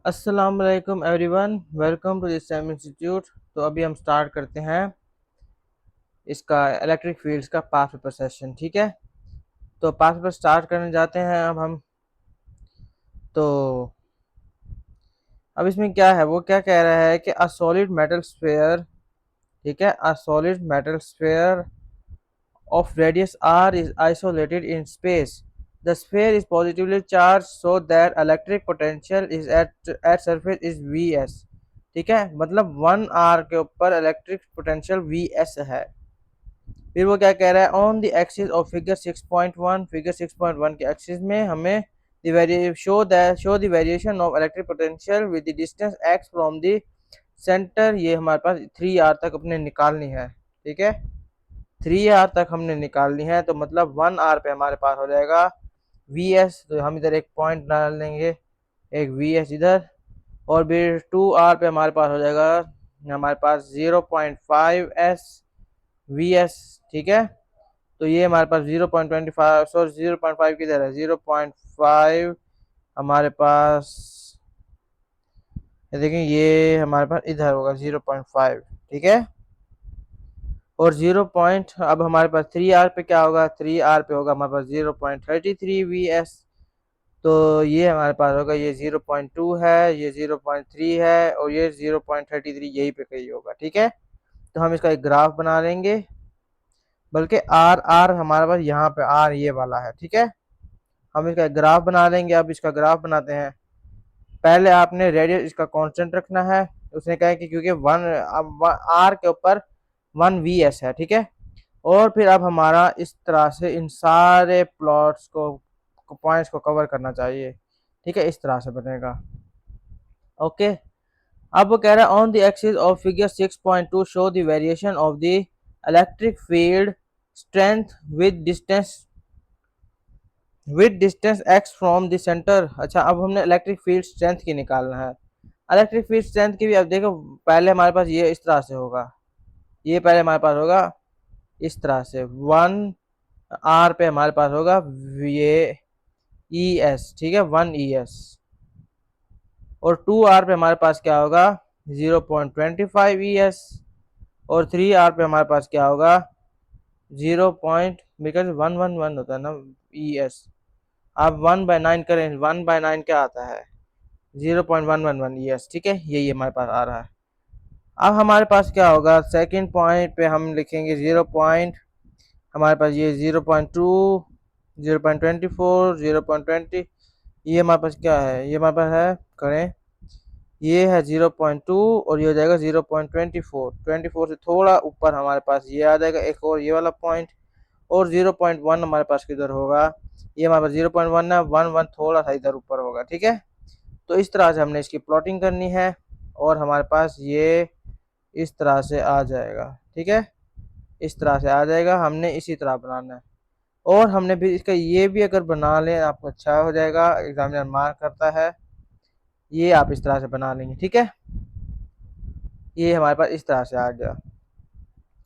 अस्सलाम वालेकुम everyone, welcome to this time institute. तो अभी हम स्टार्ट करते हैं इसका इलेक्ट्रिक फील्ड्स का पास्ट पेपर सेशन। ठीक है, तो पास्ट पेपर स्टार्ट करने जाते हैं अब हम। तो अब इसमें क्या है, वो क्या कह रहा है कि अ सॉलिड मेटल स्फीयर, ठीक है, a solid metal sphere of radius r is isolated in space. The sphere is positively charged so that electric potential is at surface is Vs। ठीक है, मतलब 1r के ऊपर इलेक्ट्रिक पोटेंशियल Vs है। फिर वो क्या कह रहा है, on the axis of figure 6.1, figure 6.1 के एक्सिस में हमें show the variation of electric potential with the distance x from the centre. ये हमारे पास 3r तक अपने निकालनी है। ठीक है, 3r तक हमने निकालनी है, तो मतलब 1r पे हमारे पास हो जाएगा Vs। तो हम इधर एक पॉइंट डाल देंगे, एक Vs इधर, और फिर 2r पे हमारे पास हो जाएगा हमारे पास 0.5s Vs। ठीक है, तो ये हमारे पास 0.25, सॉरी 0.5 किधर है, 0.5 हमारे पास, ये देखें, ये हमारे पास इधर होगा 0.5। ठीक है, और 0 पॉइंट, अब हमारे पास 3r पे क्या होगा, 3r पे होगा हमारे पास 0.33 Vs। तो ये हमारे पास होगा, ये 0.2 है, ये 0.3 है, और ये 0.33 यही पे कहीं होगा। ठीक है, तो हम इसका एक ग्राफ बना लेंगे, बल्कि आर आर हमारे पास यहाँ पे आर ये वाला है। ठीक है, हम इसका एक ग्राफ बना लेंगे। अब इसका ग्राफ बनाते हैं। पहले आपने रेडियस इसका कांस्टेंट रखना है। उसने कहा कि क्योंकि आर के ऊपर 1 Vs है। ठीक है, और फिर अब हमारा इस तरह से इन सारे प्लॉट्स को पॉइंट्स को कवर करना चाहिए। ठीक है, इस तरह से बनेगा। ओके, अब वो कह रहा है on the axis of figure 6.2 show the variation of the electric field strength with distance x from the centre. अच्छा, अब हमने इलेक्ट्रिक फील्ड स्ट्रेंथ की निकालना है। इलेक्ट्रिक फील्ड स्ट्रेंथ की भी अब देखो, पहले हमारे पास ये इस तरह से होगा, ये पहले हमारे पास होगा इस तरह से, 1r पे हमारे पास होगा ये ES। ठीक है, 1 ES, और 2r पे हमारे पास क्या होगा, 0.25 ES, और 3r पे हमारे पास क्या होगा, 0 पॉइंट, बिकॉज 111 होता है ना ES। आप 1/9 करें, 1/9 क्या आता है, 0.111 ES। ठीक है, यही हमारे पास आ रहा है। अब हमारे पास क्या होगा, सेकंड पॉइंट पे हम लिखेंगे 0 पॉइंट, हमारे पास ये 0.2, 0.24, 0.20, ये हमारे पास क्या है, ये हमारे पास है, करें, ये है 0.2, और ये हो जाएगा 0.24। 24 से थोड़ा ऊपर हमारे पास ये आ जाएगा एक और ये वाला पॉइंट, और 0.1 हमारे पास किधर होगा, ये हमारे पास 0.1 है, 1 थोड़ा सा इधर ऊपर होगा। ठीक है, तो इस तरह से हमने इसकी प्लॉटिंग करनी है, और हमारे पास ये इस तरह से आ जाएगा। ठीक है, इस तरह से आ जाएगा, हमने इसी तरह बनाना है। और हमने भी इसका ये भी अगर बना लें आपको अच्छा हो जाएगा, एग्जामिनर मार्क करता है, ये आप इस तरह से बना लेंगे। ठीक है, ये हमारे पास इस तरह से आ गया।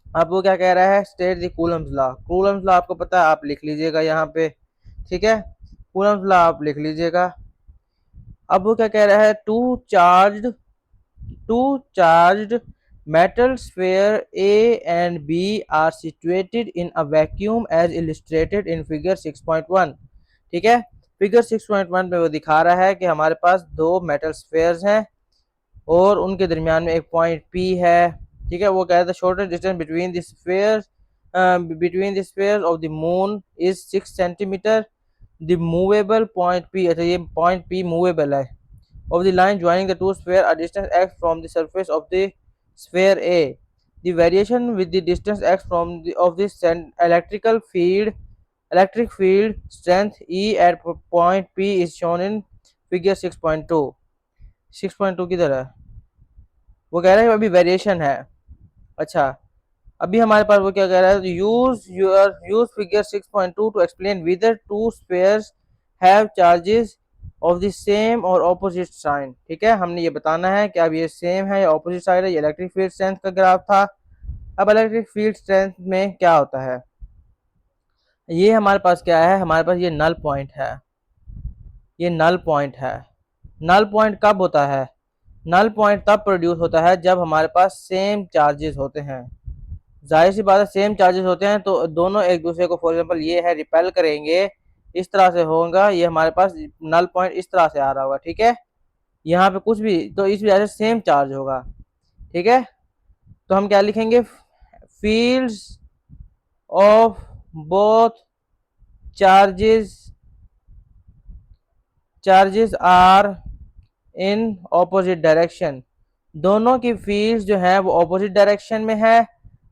अब वो क्या कह रहा है, state the Coulomb's law. Coulomb's law आपको पता है, आप लिख लीजिएगा यहाँ पे। ठीक है, कूलम्स लॉ आप लिख लीजिएगा। अब वो क्या कह रहा है, two charged metal sphere A and B are situated in a vacuum as illustrated in figure 6.1। ठीक है, फिगर 6.1 पे वो दिखा रहा है कि हमारे पास दो मेटल स्फेयर्स हैं, और उनके दरमियान में एक पॉइंट P है। ठीक है, वो कह रहा था shortest distance between the spheres of the moon is 6 centimetre. The movable point P, अच्छा ये पॉइंट P मूवेबल है, of the line joining the two spheres a distance x from the surface of the sphere A। The variation with the distance x from the electric field strength E at point P is shown in figure 6.2। 6.2 किधर है, वो कह रहा है अभी variation है। अच्छा, अभी हमारे पास वो क्या कह रहा है, use figure 6.2 to explain whether two spheres have charges of the same और ऑपोजिट साइन। ठीक है, हमने ये बताना है कि अब ये सेम है या ऑपोजिट साइड है। ये इलेक्ट्रिक फील्ड स्ट्रेंथ का ग्राफ था। अब इलेक्ट्रिक फील्ड स्ट्रेंथ में क्या होता है, ये हमारे पास क्या है, हमारे पास ये नल पॉइंट है, ये नल पॉइंट है। नल पॉइंट कब होता है? नल पॉइंट तब प्रोड्यूस होता है जब हमारे पास सेम चार्जेस होते हैं। जाहिर सी बात है, सेम चार्जेस होते हैं तो दोनों एक दूसरे को, फॉर एग्जांपल ये है रिपेल करेंगे, इस तरह से होगा, ये हमारे पास नल पॉइंट इस तरह से आ रहा होगा, ठीक है, यहाँ पे कुछ भी, तो इस वजह से सेम चार्ज होगा, ठीक है। तो हम क्या लिखेंगे? Fields of both charges charges are in opposite direction. दोनों की फील्ड्स जो है वो ऑपोजिट डायरेक्शन में है,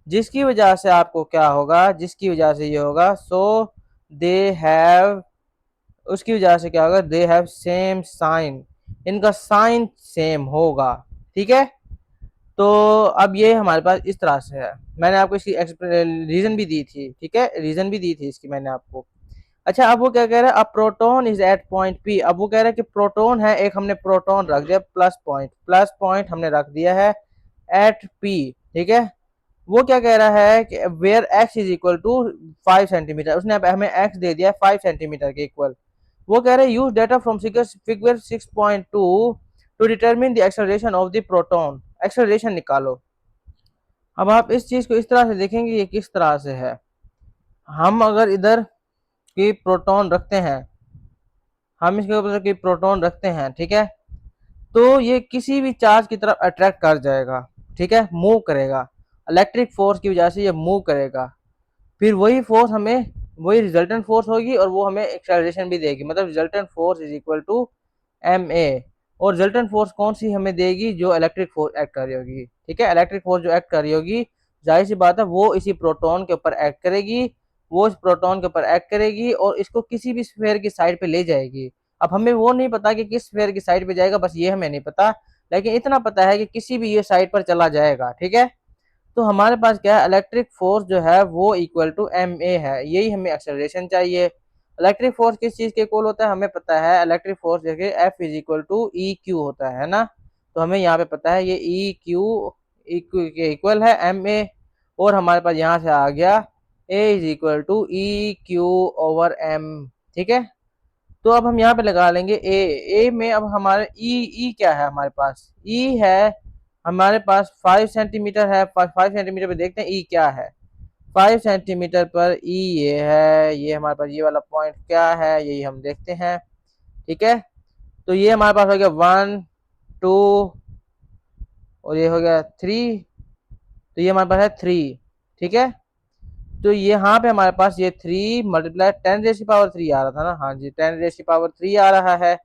जिसकी वजह से आपको क्या होगा, जिसकी वजह से ये होगा, सो दे हैव, उसकी वजह से क्या होगा, दे हैव सेम साइन, इनका साइन सेम होगा, ठीक है। तो अब ये हमारे पास इस तरह से है, मैंने आपको इसकी रीजन भी दी थी, ठीक है, रीजन भी दी थी इसकी मैंने आपको। अच्छा, अब वो क्या कह रहा है, अब proton is at point P. अब वो कह रहा है कि प्रोटोन है, एक हमने प्रोटोन रख दिया, प्लस पॉइंट हमने रख दिया है एट पी, ठीक है। वो क्या कह रहा है कि where x is equal to 5 centimetre, उसने अब हमें एक्स दे दिया 5 सेंटीमीटर के इक्वल। वो कह रहे हैं use data from figure 6.2 to determine the acceleration of the proton, acceleration निकालो। अब आप इस चीज को इस तरह से देखेंगे, ये किस तरह से है। हम अगर इधर की प्रोटोन रखते हैं, हम इसके ऊपर की प्रोटोन रखते हैं, ठीक है, तो ये किसी भी चार्ज की तरफ अट्रैक्ट कर जाएगा, ठीक है, मूव करेगा, इलेक्ट्रिक फोर्स की वजह से ये मूव करेगा। फिर वही फोर्स हमें, वही रिजल्टेंट फोर्स होगी और वो हमें एक्सेलरेशन भी देगी, मतलब resultant force is equal to M A. और रिजल्टेंट फोर्स कौन सी हमें देगी? जो इलेक्ट्रिक फोर्स एक्ट कर रही होगी, ठीक है, इलेक्ट्रिक फोर्स जो एक्ट कर रही होगी, जाहिर सी बात है वो इसी प्रोटॉन के ऊपर एक्ट करेगी, वो इस प्रोटॉन के ऊपर एक्ट करेगी और इसको किसी भी स्फीयर की साइड पे ले जाएगी। अब हमें वो नहीं पता कि किस स्फीयर की साइड पे जाएगा, बस ये हमें नहीं पता, लेकिन इतना पता है कि किसी भी ये साइड पर चला जाएगा, ठीक है। तो हमारे पास क्या है, इलेक्ट्रिक फोर्स जो है वो इक्वल टू एम ए है, यही हमें एक्सेलरेशन चाहिए। इलेक्ट्रिक फोर्स किस चीज के इक्वल होता है हमें पता है, इलेक्ट्रिक फोर्स देखिए F is equal to E q होता है ना, तो हमें यहाँ पे पता है ये ई क्यू के इक्वल है एम ए। और हमारे पास यहाँ से आ गया A is equal to E Q over M, ठीक है। तो अब हम यहाँ पे लगा लेंगे ए में, अब हमारे ई क्या है हमारे पास, ई है हमारे पास 5 सेंटीमीटर है, 5 सेंटीमीटर पे देखते हैं ई क्या है। 5 सेंटीमीटर पर ई ये है, ये हमारे पास ये वाला पॉइंट क्या है, यही हम देखते हैं, ठीक है। तो ये हमारे पास हो गया 1 2 और ये हो गया 3, तो ये हमारे पास है 3, ठीक है। तो यहाँ पे हमारे पास ये 3 × 10⁻³ आ रहा था ना, हाँ जी 10⁻³ आ रहा है।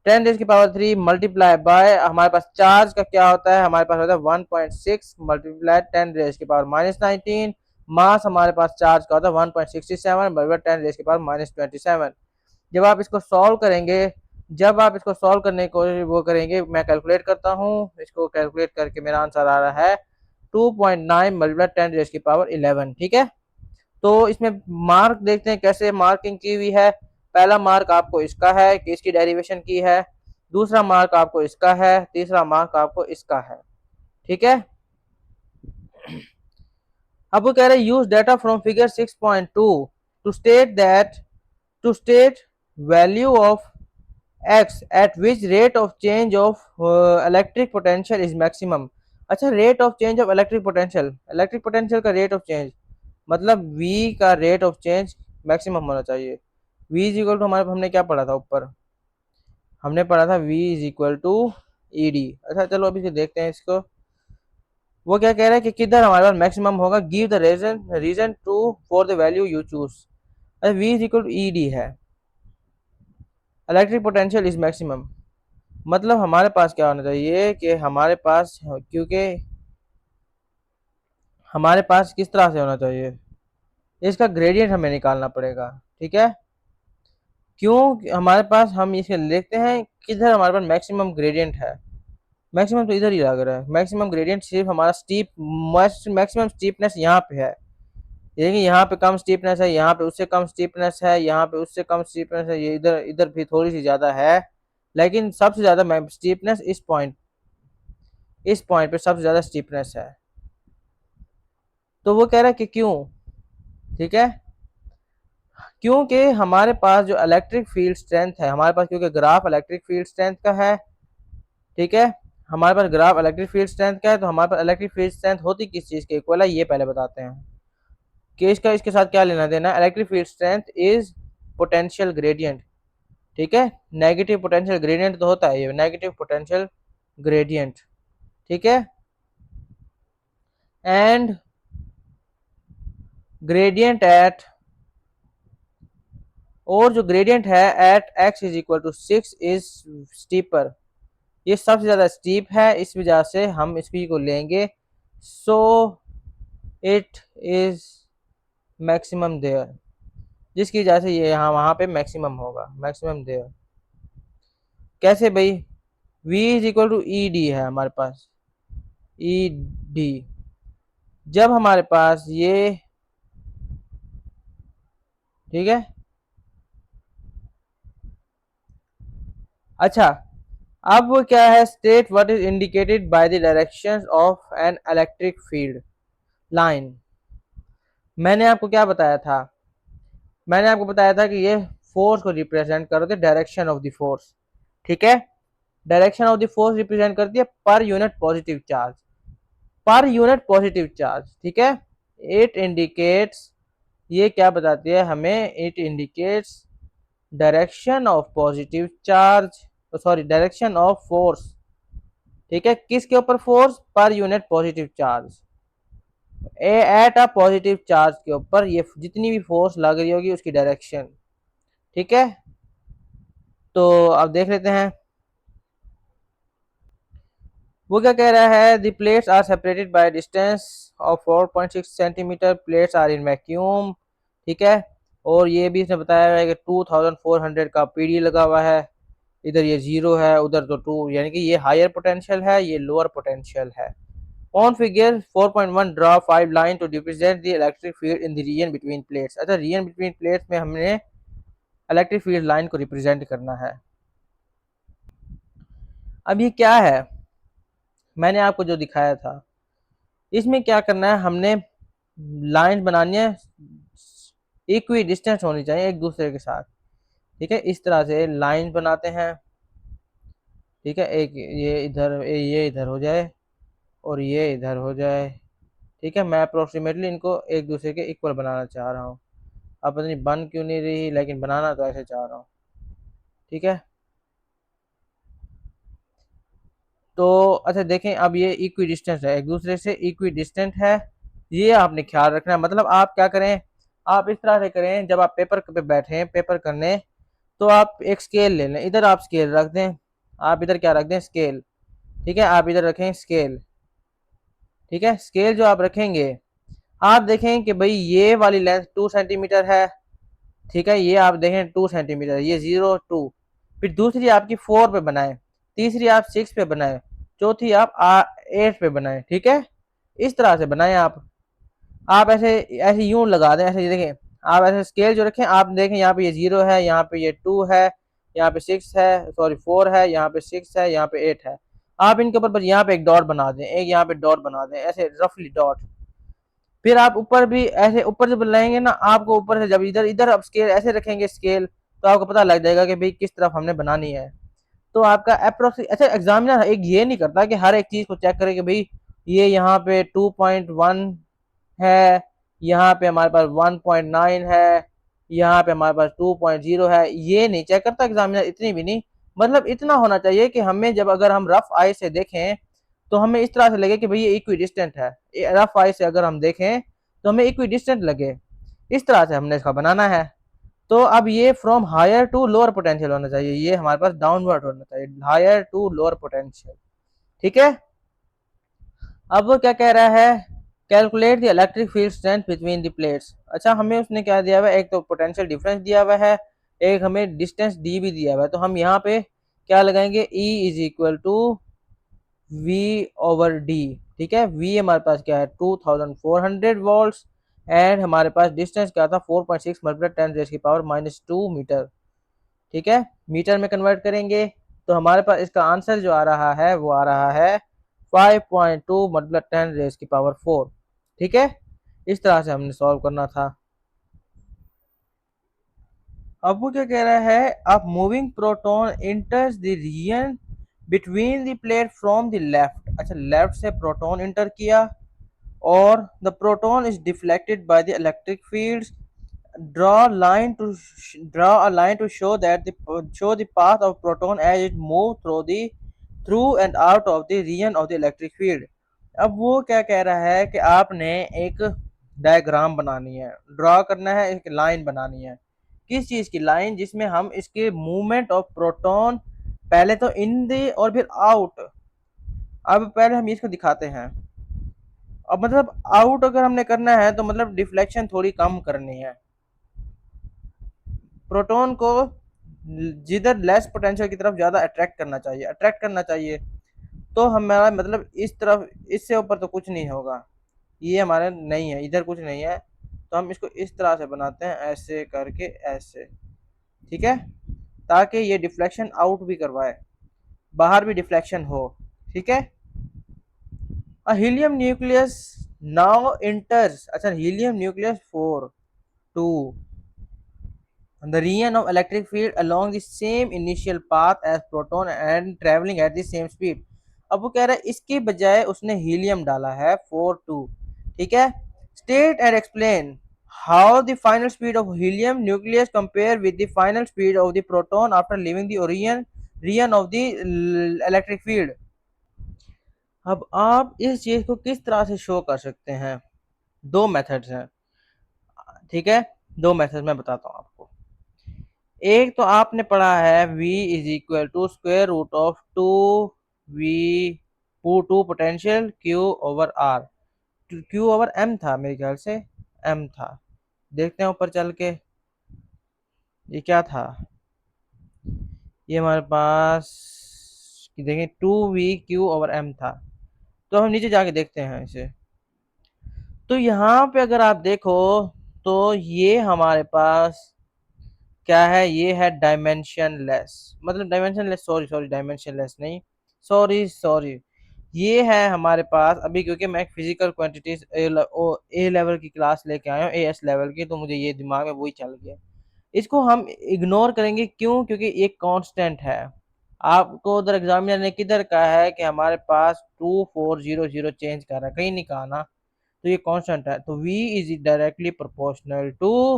10⁻³ मल्टीप्लाई बाय हमारे पास चार्ज का क्या होता है, हमारे पास होता है 1.6 मल्टीप्लाई 10⁻⁻19। मास हमारे पास चार्ज का होता है 1.67 मल्टीप्लाई 10⁻⁻27। जब आप इसको सॉल्व करेंगे, जब आप इसको सॉल्व करने को वो करेंगे, मैं कैलकुलेट करता हूँ, इसको कैलकुलेट करके मेरा आंसर आ रहा है 2.9 मल्टीप्लाई 10⁻11, ठीक है। तो इसमें मार्क देखते हैं कैसे मार्किंग की हुई है। पहला मार्क आपको इसका है कि इसकी डेरिवेशन की है, दूसरा मार्क आपको इसका है, तीसरा मार्क आपको इसका है, ठीक है। अब वो कह रहे हैं use data from figure 6.2 to state that, to state value of X at which rate of change of electric potential is maximum. अच्छा, rate of change of electric potential, electric potential का रेट ऑफ चेंज मतलब v का rate of change maximum होना चाहिए। v is equal to हमारे, हमने क्या पढ़ा था ऊपर, हमने पढ़ा था v is equal to E d. अच्छा चलो अभी से देखते हैं इसको। वो क्या कह रहा है कि किधर हमारे पास मैक्सिमम होगा, give the reason reason to for the value you choose. अच्छा v is equal to E D है, इलेक्ट्रिक पोटेंशियल इज मैक्सिमम, मतलब हमारे पास क्या होना चाहिए कि हमारे पास, क्योंकि हमारे पास किस तरह से होना चाहिए, इसका ग्रेडियंट हमें निकालना पड़ेगा, ठीक है। क्यों हमारे पास, हम इसे देखते हैं किधर हमारे पास मैक्सिमम ग्रेडियंट है। मैक्सिमम तो इधर ही लग रहा है, मैक्सिमम ग्रेडियंट सिर्फ हमारा स्टीप, मैक्सिमम स्टीपनेस यहाँ पे है, देखिए यहाँ पे कम स्टीपनेस है, यहाँ पे उससे कम स्टीपनेस है, यहाँ पे उससे कम स्टीपनेस है, ये इधर इधर भी थोड़ी सी ज़्यादा है, लेकिन सबसे ज़्यादा स्टीपनेस इस पॉइंट पे सबसे ज़्यादा स्टीपनेस है। तो वो कह रहा है कि क्यों, ठीक है। क्योंकि हमारे पास जो इलेक्ट्रिक फील्ड स्ट्रेंथ है, हमारे पास क्योंकि ग्राफ इलेक्ट्रिक फील्ड स्ट्रेंथ का है, ठीक है, हमारे पास ग्राफ इलेक्ट्रिक फील्ड स्ट्रेंथ का है, तो हमारे पास इलेक्ट्रिक फील्ड स्ट्रेंथ होती किस चीज़ के इक्वल है, ये पहले बताते हैं कि इसका इसके साथ क्या लेना देना है। Electric field strength is potential gradient, ठीक है, नेगेटिव पोटेंशियल ग्रेडियंट तो होता है ये, नेगेटिव पोटेंशियल ग्रेडियंट, ठीक है, एंड ग्रेडियंट एट, और जो ग्रेडियंट है at x is equal to 6 is steeper, ये सबसे ज्यादा स्टीप है, इस वजह से हम इसकी को लेंगे, so it is maximum there, जिसकी वजह से ये यहाँ वहां पे मैक्सिमम होगा, मैक्सिमम देयर। कैसे भाई, v is equal to E D है हमारे पास, ई डी, जब हमारे पास ये, ठीक है, अच्छा, अब वो क्या है, state what is indicated by the direction of an electric field line. मैंने आपको क्या बताया था, मैंने आपको बताया था कि ये फोर्स को रिप्रेजेंट करते डायरेक्शन ऑफ द फोर्स, ठीक है, direction of the force represent करती है per unit positive charge, per unit positive charge, ठीक है, इट इंडिकेट्स, ये क्या बताती है हमें, it indicates direction of positive charge, sorry direction of force, ठीक है, किसके ऊपर force, per unit positive charge, at a positive charge के ऊपर ये जितनी भी फोर्स लग रही होगी उसकी डायरेक्शन, ठीक है। तो अब देख लेते हैं वो क्या कह रहा है, the plates are separated by distance of 4.6 centimetre, plates are in vacuum, ठीक है, और ये भी इसने बताया है कि 2400 का पीडी लगा हुआ है, इधर ये जीरो है उधर तो टू, यानी कि ये हायर पोटेंशियल है ये लोअर पोटेंशियल है। On figure 4.1 draw 5 line to represent the electric field in the region between plates. अच्छा, रीजन बिटवीन प्लेट्स में हमने इलेक्ट्रिक फील्ड लाइन को रिप्रेजेंट करना है। अब ये क्या है, मैंने आपको जो दिखाया था इसमें क्या करना है, हमने लाइन बनानी है, इक्वी डिस्टेंस होनी चाहिए एक दूसरे के साथ, ठीक है, इस तरह से लाइन बनाते हैं, ठीक है, एक ये इधर हो जाए और ये इधर हो जाए, ठीक है, मैं अप्रोक्सीमेटली इनको एक दूसरे के इक्वल बनाना चाह रहा हूँ, अब पता नहीं बन क्यों नहीं रही, लेकिन बनाना तो ऐसे चाह रहा हूँ, ठीक है। तो अच्छा देखें, अब ये इक्वी डिस्टेंस है, एक दूसरे से इक्वी डिस्टेंट है, ये आपने ख्याल रखना है, मतलब आप क्या करें, आप इस तरह से करें, जब आप पेपर पे बैठे पेपर करने, तो आप एक स्केल ले लें, इधर आप स्केल रख दें, आप इधर क्या रख दें, स्केल, ठीक है, आप इधर रखें स्केल, ठीक है, स्केल जो आप रखेंगे, आप देखें कि भाई ये वाली लेंथ 2 सेंटीमीटर है, ठीक है, ये आप देखें 2 सेंटीमीटर, ये 0 2, फिर दूसरी आपकी 4 पे बनाए, तीसरी आप 6 पे बनाए, चौथी आप 8 पे बनाए, ठीक है, इस तरह से बनाए आप ऐसे ऐसे यूं लगा दें, ऐसे देखें, आप ऐसे स्केल जो रखें, आप देखें यहाँ पे ये 0 है, यहाँ पे ये 2 है, यहाँ पे 6 है, सॉरी 4 है, यहाँ पे 6 है, यहाँ पे 8 है, आप इनके ऊपर बस यहाँ पे एक डॉट बना दें, एक यहाँ पे डॉट बना दें, ऐसे रफली डॉट, फिर आप ऊपर भी ऐसे ऊपर से बनाएंगे ना, आपको ऊपर से जब इधर इधर आप स्केल ऐसे रखेंगे स्केल, तो आपको पता लग जाएगा कि भाई किस तरफ हमने बनानी है। तो आपका अप्रोक्स, अच्छा एग्जामिनर एक ये नहीं करता कि हर एक चीज को चेक करे कि भाई ये यहाँ पे 2.1 है, यहाँ पे हमारे पास 1.9 है, यहाँ पे हमारे पास 2.0 है, ये नहीं चेक करता एग्जामिनर, इतनी भी नहीं, मतलब इतना होना चाहिए कि हमें जब अगर हम रफ आई से देखें तो हमें इस तरह से लगे कि भाई ये इक्वी डिस्टेंट है, रफ आई से अगर हम देखें तो हमें इक्वी डिस्टेंट लगे, इस तरह से हमने इसका बनाना है। तो अब ये from higher to lower potential होना चाहिए, ये हमारे पास डाउनवर्ड होना चाहिए, हायर टू लोअर पोटेंशियल, ठीक है। अब वो क्या कह रहा है, calculate the electric field strength between the plates. अच्छा, हमें उसने क्या दिया हुआ है, एक तो पोटेंशियल डिफरेंस दिया हुआ है, एक हमें डिस्टेंस डी भी दिया हुआ है, तो हम यहाँ पे क्या लगाएंगे, E is equal to V over D, ठीक है, V हमारे पास क्या है 2400 वोल्ट्स, एंड हमारे पास डिस्टेंस क्या था 4.6 मल्टीप्लाई 10⁻⁻² मीटर, ठीक है, मीटर में कन्वर्ट करेंगे तो हमारे पास इसका आंसर जो आ रहा है वो आ रहा है 5.2 मल्टीप्लाई 10⁻⁴, ठीक है, इस तरह से हमने सॉल्व करना था। अब वो क्या कह रहा है, अब moving proton इंटर्स the region between the plate from the left. अच्छा, लेफ्ट से प्रोटॉन इंटर किया और the proton is deflected by the electric fields. Draw line to draw a line to show that the path of proton as it move through and out of the region of the electric field। अब वो क्या कह रहा है कि आपने एक diagram बनानी है, ड्रॉ करना है, एक लाइन बनानी है। किस चीज की लाइन? जिसमें हम इसके मूवमेंट ऑफ प्रोटॉन, पहले तो इन दे और फिर आउट। अब पहले हम इसको दिखाते हैं। अब मतलब आउट अगर हमने करना है तो मतलब डिफ्लेक्शन थोड़ी कम करनी है। प्रोटॉन को जिधर लेस पोटेंशियल की तरफ ज्यादा अट्रैक्ट करना चाहिए। तो हमारा मतलब इस तरफ, इससे ऊपर तो कुछ नहीं होगा, ये हमारे नहीं है, इधर कुछ नहीं है। तो हम इसको इस तरह से बनाते हैं, ऐसे करके ऐसे, ठीक है, ताकि ये डिफ्लेक्शन आउट भी करवाए, बाहर भी डिफ्लेक्शन हो, ठीक है। हीलियम न्यूक्लियस नाउ इंटर्स, अच्छा helium nucleus 4 2 the region of electric field along the same initial path as proton and traveling at the same speed। अब वो कह रहा है इसके बजाय उसने हीलियम डाला है 4 2, ठीक है। State and explain how the final speed of helium nucleus compare with the final speed of the proton after leaving the region of the electric field। अब आप इस चीज को किस तरह से शो कर सकते हैं? दो मेथड्स हैं, ठीक है। दो मेथड मैं बताता हूँ आपको। एक तो आपने पढ़ा है v is equal to square root of 2v to potential q over r। q over m था मेरे ख्याल से, m था। देखते हैं ऊपर चल के ये क्या था। ये हमारे पास देखें 2v/q ओवर m था। तो हम नीचे जाके देखते हैं इसे। तो यहाँ पे अगर आप देखो तो ये हमारे पास क्या है, ये है डायमेंशनलेस, मतलब डायमेंशनलेस, सॉरी सॉरी डायमेंशनलेस नहीं, सॉरी सॉरी, ये है हमारे पास अभी, क्योंकि मैं फिजिकल क्वांटिटीज ए लेवल की क्लास लेके आया हूँ, एएस लेवल की, तो मुझे ये दिमाग में वही चल गया। इसको हम इग्नोर करेंगे, क्यों? क्योंकि ये कांस्टेंट है। आपको उधर एग्जामिनर ने किधर कहा है कि हमारे पास 2400 चेंज कर रहा है, कहीं नहीं कहा ना। तो ये कांस्टेंट है, तो v is directly proportional to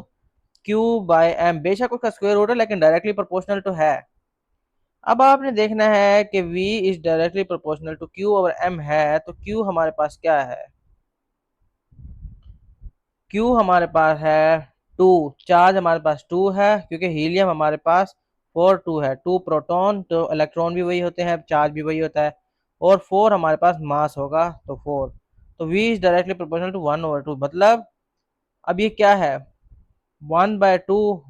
Q by M. बेशक उसका स्क्वायर रूट है लेकिन डायरेक्टली प्रोपोर्शनल तो है। अब आपने देखना है कि v is directly proportional to q over m है, तो q हमारे पास क्या है? q हमारे पास है 2, चार्ज हमारे पास 2 है, क्योंकि हीलियम हमारे पास 4 2 है, 2 प्रोटॉन, तो इलेक्ट्रॉन भी वही होते हैं, चार्ज भी वही होता है, और 4 हमारे पास मास होगा, तो 4। तो v is directly proportional to 1/2, मतलब अब ये क्या है, 1/2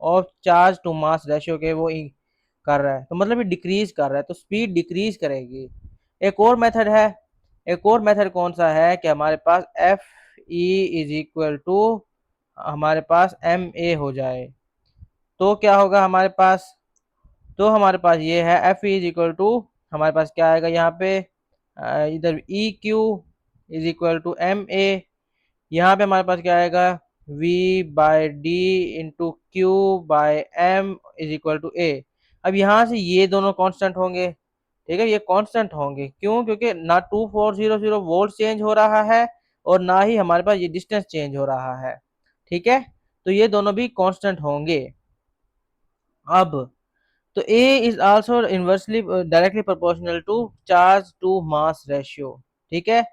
of charge to mass ratio के वो कर रहा है, तो मतलब ये डिक्रीज कर रहा है, तो स्पीड डिक्रीज करेगी। एक और मेथड है, एक और मेथड कौन सा है कि हमारे पास F E is equal to हमारे पास एम ए हो जाए। तो क्या होगा हमारे पास? तो हमारे पास ये है F E is equal to, हमारे पास क्या आएगा यहाँ पे, इधर E Q is equal to M A, यहाँ पे हमारे पास क्या आएगा, v by D into Q by M is equal to A. अब यहाँ से ये दोनों कांस्टेंट होंगे, ठीक है, ये कांस्टेंट होंगे, क्यों? क्योंकि ना 2400 वोल्ट चेंज हो रहा है और ना ही हमारे पास ये डिस्टेंस चेंज हो रहा है, ठीक है। तो ये दोनों भी कांस्टेंट होंगे। अब तो A is also inversely directly proportional to charge to mass ratio, ठीक है।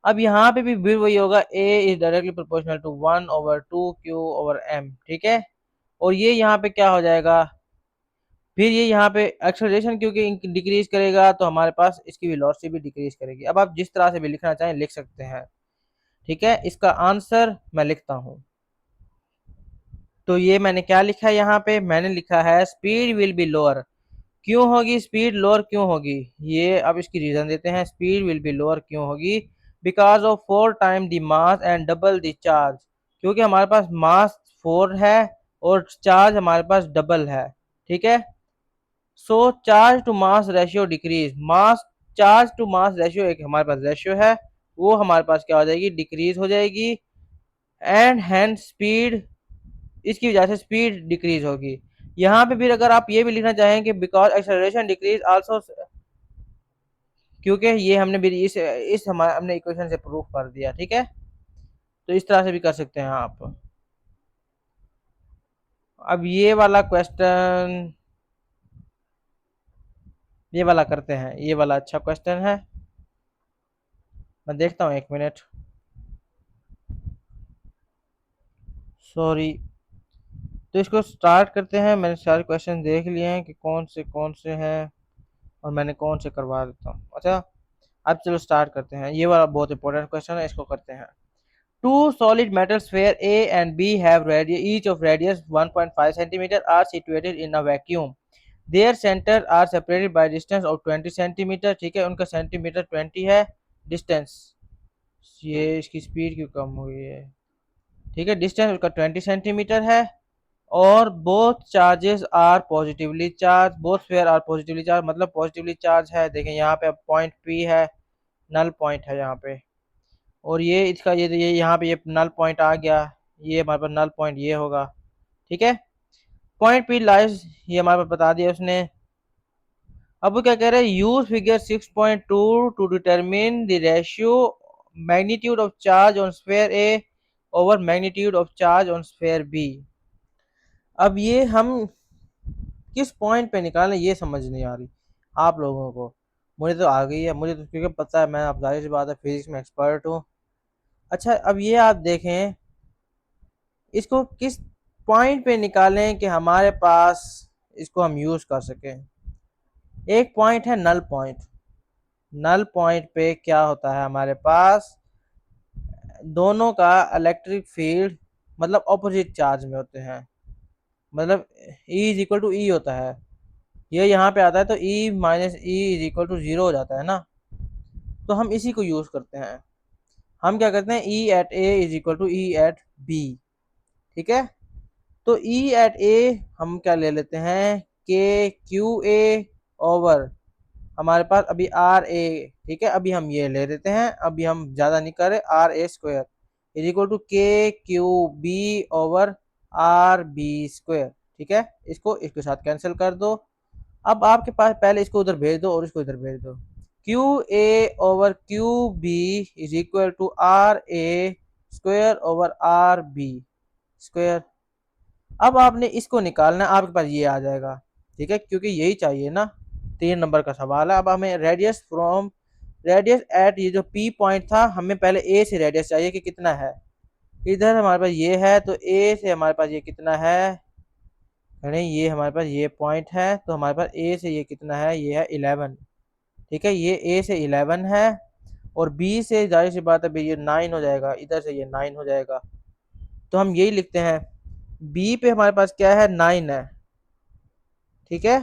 अब यहाँ पे भी वही होगा, A is directly proportional to 1/2 Q/m, ठीक है। और ये यहाँ पे क्या हो जाएगा, फिर ये यहाँ पे एक्सेलरेशन क्योंकि डिक्रीज करेगा तो हमारे पास इसकी वेलोसिटी भी डिक्रीज करेगी। अब आप जिस तरह से भी लिखना चाहें लिख सकते हैं, ठीक है। इसका आंसर मैं लिखता हूँ। तो ये मैंने क्या लिखा है, यहाँ पे मैंने लिखा है स्पीड विल बी लोअर। क्यों होगी स्पीड लोअर, क्यों होगी? ये अब इसकी रीजन देते हैं, स्पीड विल बी लोअर क्यों होगी, because of 4 time the mass and double the charge. क्योंकि हमारे पास मास 4 है और चार्ज हमारे पास डबल है, ठीक है। So charge to mass ratio decrease, mass charge to mass ratio एक हमारे पास रेशियो है, वो हमारे पास क्या हो जाएगी, डिक्रीज हो जाएगी। एंड हैंड स्पीड इसकी वजह से स्पीड डिक्रीज होगी। यहाँ पे फिर अगर आप ये भी लिखना चाहें कि बिकॉज एक्सेलरेशन डिक्रीज आल्सो, क्योंकि ये हमने भी इस हमारे हमने इक्वेशन से प्रूफ कर दिया, ठीक है। तो इस तरह से भी कर सकते हैं आप। अब ये वाला क्वेश्चन, ये वाला करते हैं, ये वाला अच्छा क्वेश्चन है। मैं देखता हूँ, एक मिनट, सॉरी। तो इसको स्टार्ट करते हैं। मैंने सारे क्वेश्चन देख लिए हैं कि कौन से हैं और मैंने कौन से करवा देता हूँ। अच्छा, अब चलो स्टार्ट करते हैं। ये वाला बहुत इंपॉर्टेंट क्वेश्चन है, इसको करते हैं। Two solid metal sphere A and B have each of radius 1.5 centimeter are situated in a vacuum. Their centers are separated by distance of 20 centimeter। ठीक है, उनका सेंटीमीटर 20 है डिस्टेंस। ये इसकी स्पीड क्यों कम हुई है? ठीक है, डिस्टेंस उसका 20 सेंटीमीटर है। और both charges are positively charge, both sphere are positively charge, मतलब पॉजिटिवली चार्ज है। देखें यहाँ पे पॉइंट पी है, नल पॉइंट है यहाँ पे। और ये इसका ये यहाँ पे ये नल पॉइंट आ गया, ये हमारे पास नल पॉइंट ये होगा। ठीक है, पॉइंट पी लाइज ये हमारे पास बता दिया उसने। अब वो क्या कह रहे हैं, use figure 6.2 to determine the ratio magnitude of charge on sphere A over magnitude of charge on sphere B. अब ये हम किस पॉइंट पे निकालें ये समझ नहीं आ रही आप लोगों को। मुझे तो आ गई है, मुझे तो क्योंकि पता है, मैं अब जाहिर सी बात है फिजिक्स में एक्सपर्ट हूँ। अच्छा, अब ये आप देखें, इसको किस पॉइंट पे निकालें कि हमारे पास इसको हम यूज कर सकें। एक पॉइंट है नल पॉइंट। नल पॉइंट पे क्या होता है, हमारे पास दोनों का इलेक्ट्रिक फील्ड मतलब ऑपोजिट चार्ज में होते हैं, मतलब E is equal to E होता है। ये यहाँ पे आता है तो E minus E is equal to zero हो जाता है ना। तो हम इसी को यूज करते हैं। हम क्या करते हैं, E at A is equal to E at B. ठीक है, तो E एट ए हम क्या ले लेते हैं, के क्यू ए ओवर हमारे पास अभी आर ए। ठीक है, अभी हम ये ले लेते हैं, अभी हम ज़्यादा नहीं कर रहे, R A square is equal to K Q B over R B square. ठीक है, इसको इसके साथ कैंसिल कर दो। अब आपके पास पहले इसको उधर भेज दो और इसको इधर भेज दो। Q A over Q B is equal to R A square over R B square. अब आपने इसको निकालना है, आपके पास ये आ जाएगा। ठीक है, क्योंकि यही चाहिए ना, 3 नंबर का सवाल है। अब हमें रेडियस फ्रॉम रेडियस एट, ये जो पी पॉइंट था, हमें पहले ए से रेडियस चाहिए कि कितना है। इधर हमारे पास ये है, तो ए से हमारे पास ये कितना है, नहीं ये हमारे पास ये पॉइंट है, तो हमारे पास ए से ये कितना है, ये है 11। ठीक है, ये ए से 11 है और बी से जाहिर सी बात है भाई ये 9 हो जाएगा, इधर से ये 9 हो जाएगा। तो हम यही लिखते हैं, बी पे हमारे पास क्या है, 9 है। ठीक है,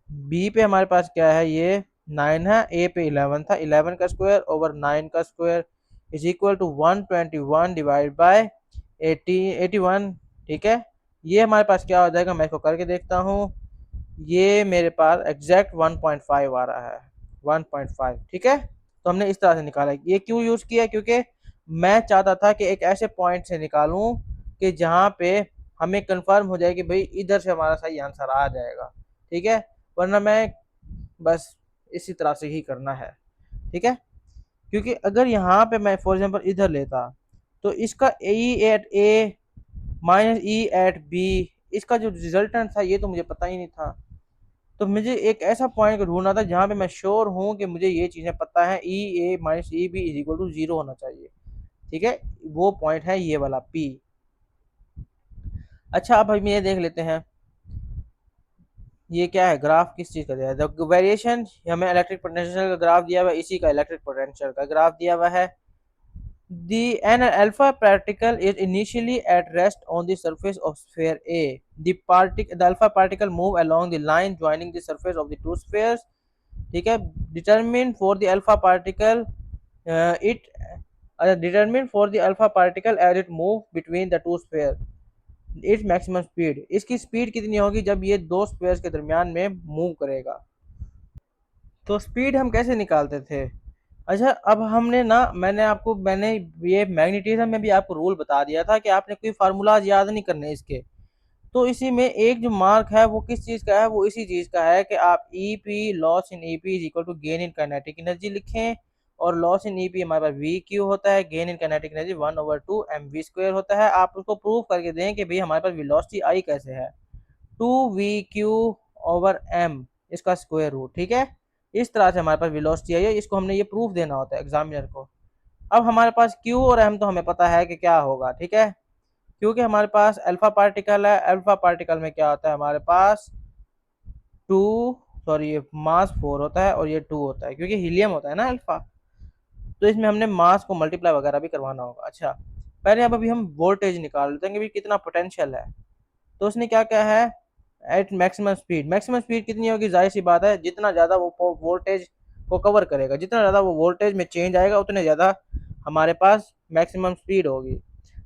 बी पे हमारे पास क्या है, ये 9 है। ए पे 11 था, 11 का स्क्वायर ओवर 9 का square is equal to 121 divide by 81। ठीक है, ये हमारे पास क्या हो जाएगा, मैं इसको करके देखता हूँ। ये मेरे पास एग्जैक्ट 1.5 आ रहा है, 1.5। ठीक है, तो हमने इस तरह से निकाला। ये क्यों यूज किया, क्योंकि मैं चाहता था कि एक ऐसे पॉइंट से निकालूं कि जहां पे हमें कंफर्म हो जाए कि भाई इधर से हमारा सही आंसर आ जाएगा। ठीक है, वरना मैं बस इसी तरह से ही करना है। ठीक है, क्योंकि अगर यहाँ पे मैं फॉर एग्जांपल इधर लेता तो इसका ई eight A minus E at B, इसका जो रिजल्टेंट था ये तो मुझे पता ही नहीं था। तो मुझे एक ऐसा पॉइंट ढूंढना था जहाँ पे मैं श्योर हूँ कि मुझे ये चीज़ें पता है, E A minus E B is equal to zero होना चाहिए। ठीक है, वो पॉइंट है ये वाला पी। अच्छा, अब हम ये देख लेते हैं, ये क्या है, ग्राफ किस चीज़ का दिया है, द वेरिएशन हमें इलेक्ट्रिक पोटेंशियल का ग्राफ दिया हुआ है, इसी का इलेक्ट्रिक पोटेंशियल का ग्राफ दिया हुआ है। An alpha particle is initially at rest on the surface of sphere A. The alpha particle move along the line joining the surface of the two spheres. ठीक है, determine for the alpha particle it determine for the alpha particle as it move between the two spheres its maximum speed। इसकी speed कितनी होगी जब ये दो spheres के दरमियान में मूव करेगा। तो स्पीड हम कैसे निकालते थे, अच्छा, अब हमने ना, मैंने ये मैग्नेटिज्म में भी आपको रूल बता दिया था कि आपने कोई फार्मूलाज याद नहीं करने इसके। तो इसी में एक जो मार्क है वो किस चीज़ का है, वो इसी चीज़ का है कि आप E P loss in E P is equal to gain in kinetic energy लिखें। और लॉस इन ई पी हमारे पास वी क्यू होता है, gain in kinetic energy 1/2 mv² होता है। आप उसको प्रूव करके दें कि भाई हमारे पास वेलोसिटी आई कैसे है, 2v/m इसका स्क्वायर रूट, ठीक है। इस तरह से हमारे पास वेलोसिटी आई है, इसको हमने ये प्रूफ देना होता है एग्जामिनर को। अब हमारे पास q और m तो हमें पता है कि क्या होगा, ठीक है, क्योंकि हमारे पास अल्फा पार्टिकल है। अल्फा पार्टिकल में क्या होता है हमारे पास, टू, सॉरी ये मास 4 होता है और ये 2 होता है, क्योंकि हीलियम होता है ना अल्फा। तो इसमें हमने मास को मल्टीप्लाई वगैरह भी करवाना होगा। अच्छा, पहले अब अभी हम वोल्टेज निकाल लेते हैं कि कितना पोटेंशियल है। तो उसने क्या क्या है, at maximum speed, maximum speed कितनी होगी, जाहिर सी बात है जितना ज़्यादा वो वोल्टेज को कवर करेगा, जितना ज़्यादा वो वोल्टेज में चेंज आएगा उतने ज़्यादा हमारे पास मैक्सिमम स्पीड होगी।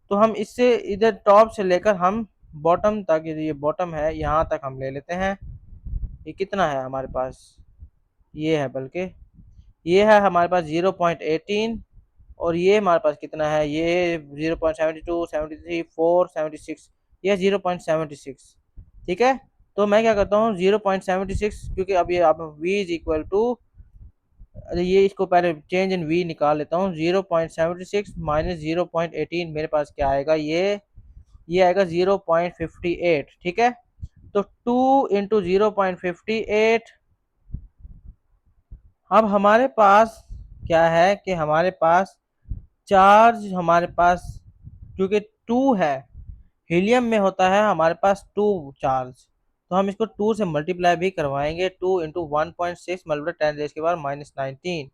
तो हम इससे इधर टॉप से लेकर हम बॉटम तक, ये बॉटम है यहाँ तक हम ले लेते हैं। ये कितना है हमारे पास, ये है, बल्कि ये है हमारे पास 0.18, और ये हमारे पास कितना है, ये 0.72, 73, 4, 76, ये 0.76, ठीक है। तो मैं क्या करता हूँ 0.76, क्योंकि अब ये आप v इज इक्वल टू, ये इसको पहले चेंज इन v निकाल लेता हूँ, 0.76 माइनस 0.18 मेरे पास क्या आएगा, ये आएगा 0.58, ठीक है। तो 2 × 0.58, अब हमारे पास क्या है कि हमारे पास चार्ज, हमारे पास क्योंकि 2 है, हीलियम में होता है हमारे पास 2 चार्ज, तो हम इसको 2 से मल्टीप्लाई भी करवाएंगे, 2 × 1.6 मल्टीप्लाई 10⁻⁹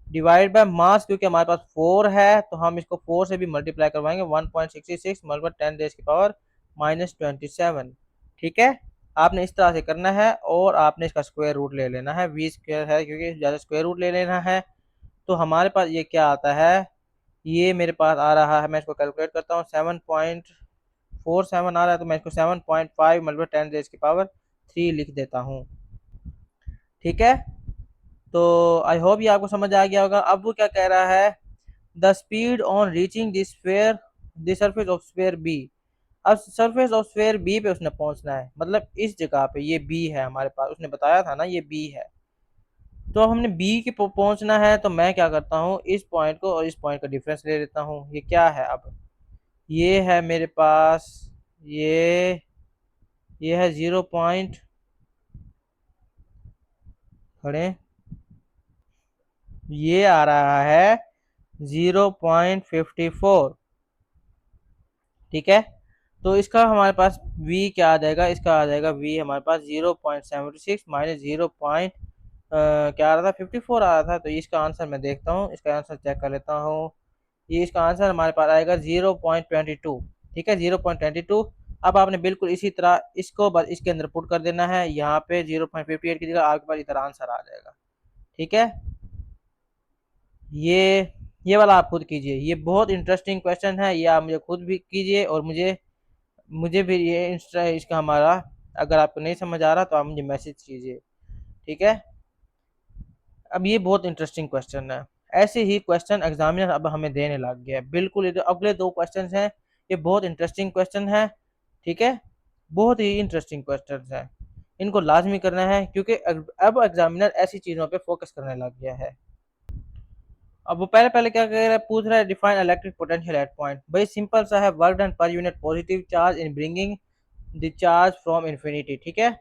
डिवाइड बाय मास, क्योंकि हमारे पास 4 है तो हम इसको 4 से भी मल्टीप्लाई करवाएंगे, 1.66 मल्टीप्लाई 10⁻⁻27, ठीक है। आपने इस तरह से करना है और आपने इसका स्क्वायर रूट ले लेना है, वी स्क्वायर है क्योंकि ज़्यादा स्क्वायर रूट ले लेना है। तो हमारे पास ये क्या आता है, ये मेरे पास आ रहा है, मैं इसको कैलकुलेट करता हूँ, 7.47 आ रहा है, तो मैं इसको 7.5 मल्टीप्लाई 10⁻³ लिख देता हूँ, ठीक है। तो आई होप ये आपको समझ आ गया होगा। अब वो क्या कह रहा है, the speed on reaching this sphere, the surface of sphere B. अब सरफेस ऑफ स्फीयर बी पे उसने पहुंचना है, मतलब इस जगह पे ये बी है हमारे पास, उसने बताया था ना ये बी है। तो अब हमने बी के पहुंचना है, तो मैं क्या करता हूँ, इस पॉइंट को और इस पॉइंट का डिफरेंस ले लेता हूँ। ये क्या है, अब ये है मेरे पास, ये ये है 0 पॉइंट, खड़े, ये आ रहा है 0.54, ठीक है। तो इसका हमारे पास v क्या आ जाएगा, इसका आ जाएगा v हमारे पास 0.76 माइनस 0 पॉइंट क्या आ रहा था, 54 आ रहा था। तो इसका आंसर मैं देखता हूँ, इसका आंसर चेक कर लेता हूँ। ये इसका आंसर हमारे पास आएगा 0.22, ठीक है, 0.22। अब आपने बिल्कुल इसी तरह इसको बस इसके अंदर पुट कर देना है, यहाँ पे 0.58 की जगह आपके पास इधर आंसर आ जाएगा, ठीक है। ये वाला आप खुद कीजिए, ये बहुत इंटरेस्टिंग क्वेश्चन है, ये आप मुझे खुद भी कीजिए और मुझे मुझे भी ये इसका हमारा, अगर आपको नहीं समझ आ रहा तो आप मुझे मैसेज कीजिए, ठीक है। अब ये बहुत इंटरेस्टिंग क्वेश्चन है, ऐसे ही क्वेश्चन एग्जामिनर अब हमें देने लग गया है, बिल्कुल ये जो अगले 2 क्वेश्चन हैं ये बहुत इंटरेस्टिंग क्वेश्चन है, ठीक है, बहुत ही इंटरेस्टिंग क्वेश्चन है, इनको लाजमी करना है क्योंकि अब एग्जामिनर ऐसी चीज़ों पे फोकस करने लग गया है। अब वो पहले पहले क्या कह रहा है, पूछ रहा है define electric potential at point, भाई सिंपल सा है, work done per unit positive charge in bringing the charge from infinity, ठीक है,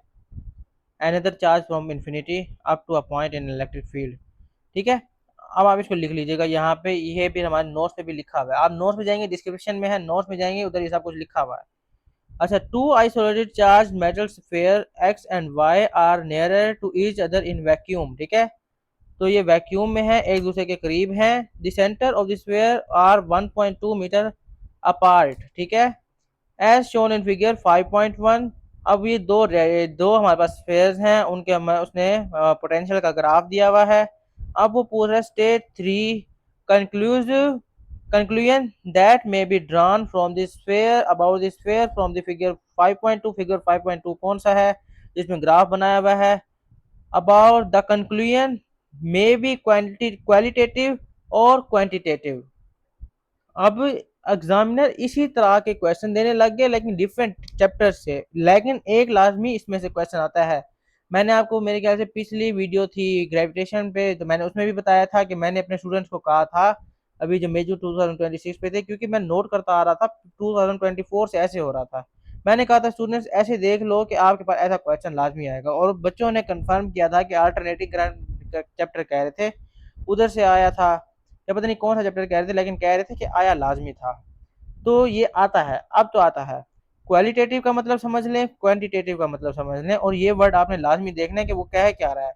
another charge from infinity up to a point in electric field, ठीक है। अब आप इसको लिख लीजिएगा, यहाँ पे ये भी हमारे नोट्स पे भी लिखा हुआ है, आप नोट्स में जाएंगे, डिस्क्रिप्शन में है, नोट्स में जाएंगे, उधर ये सब कुछ लिखा हुआ है। अच्छा, two isolated charge metal sphere X and Y are nearer to each other in vacuum, ठीक है। तो ये वैक्यूम में है, एक दूसरे के करीब हैं, the centre of the sphere are 1.2 metre apart, ठीक है, एज शोन इन फिगर 5.1। अब ये दो हमारे पास स्फीयर्स हैं, उनके उसने पोटेंशियल का ग्राफ दिया हुआ है। अब वो पूछ रहा है state 3 conclusive conclusion that may be drawn from the sphere about the sphere from the figure 5.2, figure 5.2 कौन सा है जिसमें ग्राफ बनाया हुआ है, about the conclusion may be qualitative और क्वांटिटेटिव। अब एग्जामिनर इसी तरह के क्वेश्चन देने लग गए लेकिन डिफरेंट चैप्टर से, लेकिन एक लाजमी इसमें से क्वेश्चन आता है। मैंने आपको मेरे ख्याल से पिछली वीडियो थी ग्रेविटेशन पे, तो मैंने उसमें भी बताया था कि मैंने अपने स्टूडेंट्स को कहा था अभी जब मेजर 2026 पे थे, क्योंकि मैं नोट करता आ रहा था 2024 से ऐसे हो रहा था। मैंने कहा था स्टूडेंट्स ऐसे देख लो कि आपके पास ऐसा क्वेश्चन लाजमी आएगा, और बच्चों ने कंफर्म किया था कि अल्टरनेटिव करंट चैप्टर कह रहे थे उधर से आया था, या पता नहीं कौन सा चैप्टर कह रहे थे, लेकिन कह रहे थे कि आया लाजमी था। तो ये आता है, अब तो आता है। क्वालिटेटिव का मतलब समझ लें, क्वांटिटेटिव का मतलब समझ लें, और ये वर्ड आपने लाजमी देखना है कि वो कह क्या रहा है।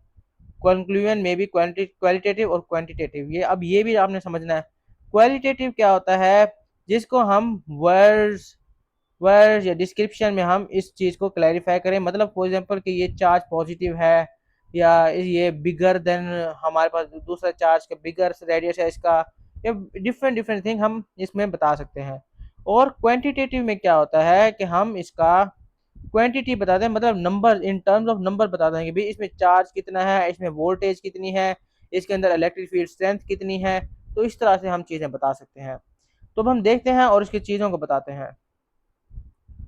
कंक्लूजन में भी क्वालिटेटिव और क्वांटिटेटिव, ये अब ये भी आपने समझना है। क्वालिटेटिव क्या होता है, जिसको हम वर्ड्स वर्ड या डिस्क्रिप्शन में हम इस चीज़ को क्लैरिफाई करें, मतलब फॉर एग्जांपल कि ये चार्ज पॉजिटिव है, या ये बिगर देन हमारे पास दूसरा चार्ज का बिगर रेडियस है इसका, या डिफरेंट डिफरेंट थिंग हम इसमें बता सकते हैं। और क्वांटिटेटिव में क्या होता है कि हम इसका क्वांटिटी बताते हैं, मतलब number, in terms of number बताते हैं कि भाई इसमें चार्ज कितना है, इसमें वोल्टेज कितनी है, इसके अंदर इलेक्ट्रिक फील्ड स्ट्रेंथ कितनी है। तो इस तरह से हम चीज़ें बता सकते हैं। तो अब हम देखते हैं और इसकी चीज़ों को बताते हैं।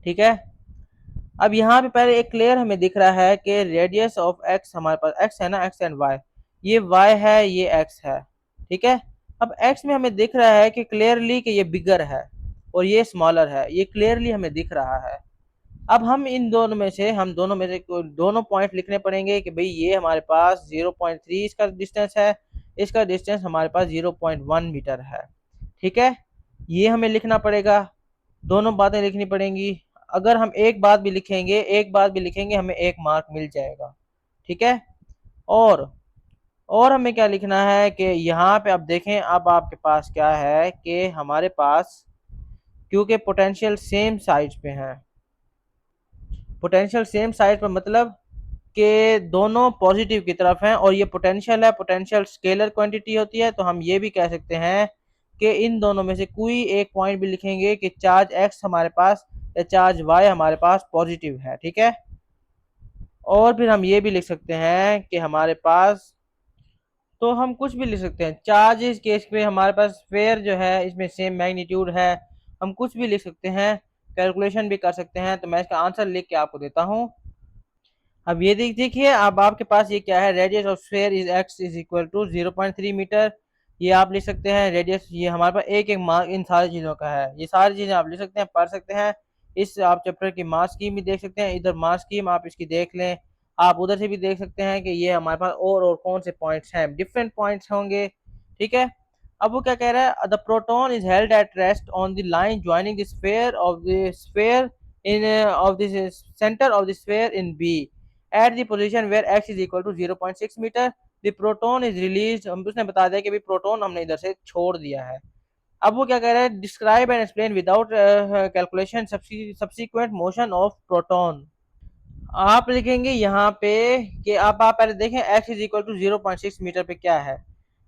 ठीक है, अब यहाँ पे पहले एक क्लियर हमें दिख रहा है कि रेडियस ऑफ एक्स, हमारे पास एक्स है ना, एक्स एंड वाई, ये वाई है ये एक्स है। ठीक है, अब एक्स में हमें दिख रहा है कि क्लियरली कि ये बिगर है और ये स्मॉलर है, ये क्लियरली हमें दिख रहा है। अब हम इन दोनों में से दोनों पॉइंट लिखने पड़ेंगे कि भाई ये हमारे पास 0.3 इसका डिस्टेंस है, इसका डिस्टेंस हमारे पास 0.1 मीटर है। ठीक है, ये हमें लिखना पड़ेगा, दोनों बातें लिखनी पड़ेंगी। अगर हम एक बात भी लिखेंगे हमें एक मार्क मिल जाएगा। ठीक है, और और हमें क्या लिखना है कि यहाँ पे अब देखें, अब आपके पास क्या है कि हमारे पास क्योंकि पोटेंशियल सेम साइड पे है, पोटेंशियल सेम साइड पर मतलब कि दोनों पॉजिटिव की तरफ हैं, और ये पोटेंशियल है, पोटेंशियल स्केलर क्वांटिटी होती है, तो हम ये भी कह सकते हैं कि इन दोनों में से कोई एक पॉइंट भी लिखेंगे कि चार्ज एक्स हमारे पास या चार्ज वाई हमारे पास पॉजिटिव है। ठीक है, और फिर हम ये भी लिख सकते हैं कि हमारे पास, तो हम कुछ भी लिख सकते हैं चार्ज इस केस में हमारे पास स्फेयर जो है इसमें सेम मैग्नीट्यूड है, हम कुछ भी लिख सकते हैं, कैलकुलेशन भी कर सकते हैं। तो मैं इसका आंसर लिख के आपको देता हूँ। अब ये देखिए, अब आपके पास ये क्या है, radius of sphere is X is equal to 0.3 metre. ये आप लिख सकते हैं रेडियस, ये हमारे पास एक एक मार्क इन सारी चीज़ों का है, ये सारी चीज़ें आप लिख सकते हैं, पढ़ सकते हैं। इस आप चैप्टर की मार्क्स स्कीम भी देख सकते हैं, इधर मार्क्स स्कीम आप इसकी देख लें, आप उधर से भी देख सकते हैं कि ये हमारे पास और कौन से पॉइंट्स हैं, डिफरेंट पॉइंट्स होंगे। ठीक है, अब वो क्या कह रहा है, the proton is held at rest on the line joining the sphere in of the centre of the sphere in B at the position where x is equal to 0.6 metre, the proton is released। उसने बता दिया कि भी proton हमने इधर से छोड़ दिया है। अब वो क्या कह रहा है, describe and explain without calculation subsequent motion of proton. आप लिखेंगे यहाँ पे कि आप पहले देखें x is equal to 0.6 metre पे क्या है,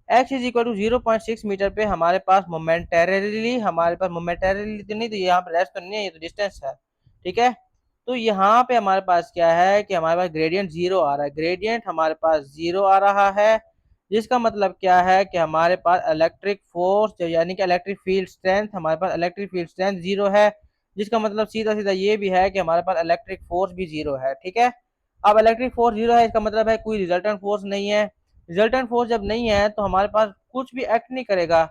x is equal to 0.6 metre पे हमारे पास मोमेंटेरली तो नहीं, तो यहाँ पे रेस्ट तो नहीं है, ये तो डिस्टेंस है। ठीक है, तो यहाँ पे हमारे पास क्या है कि हमारे पास ग्रेडियंट जीरो आ रहा है, ग्रेडियंट हमारे पास जीरो आ रहा है, जिसका मतलब क्या है कि हमारे पास इलेक्ट्रिक फोर्स यानी कि इलेक्ट्रिक फील्ड स्ट्रेंथ, हमारे पास इलेक्ट्रिक फील्ड स्ट्रेंथ जीरो है, जिसका मतलब सीधा सीधा ये भी है कि हमारे पास इलेक्ट्रिक फोर्स भी जीरो है। ठीक है, अब इलेक्ट्रिक फोर्स जीरो है, इसका मतलब है कोई रिजल्टेंट फोर्स नहीं है। रिजल्टेंट फोर्स जब नहीं है तो हमारे पास कुछ भी एक्ट नहीं करेगा,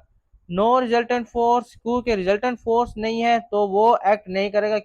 नो रिजल्टेंट फोर्स, क्योंकि रिजल्टेंट फोर्स नहीं है तो वो एक्ट नहीं करेगा,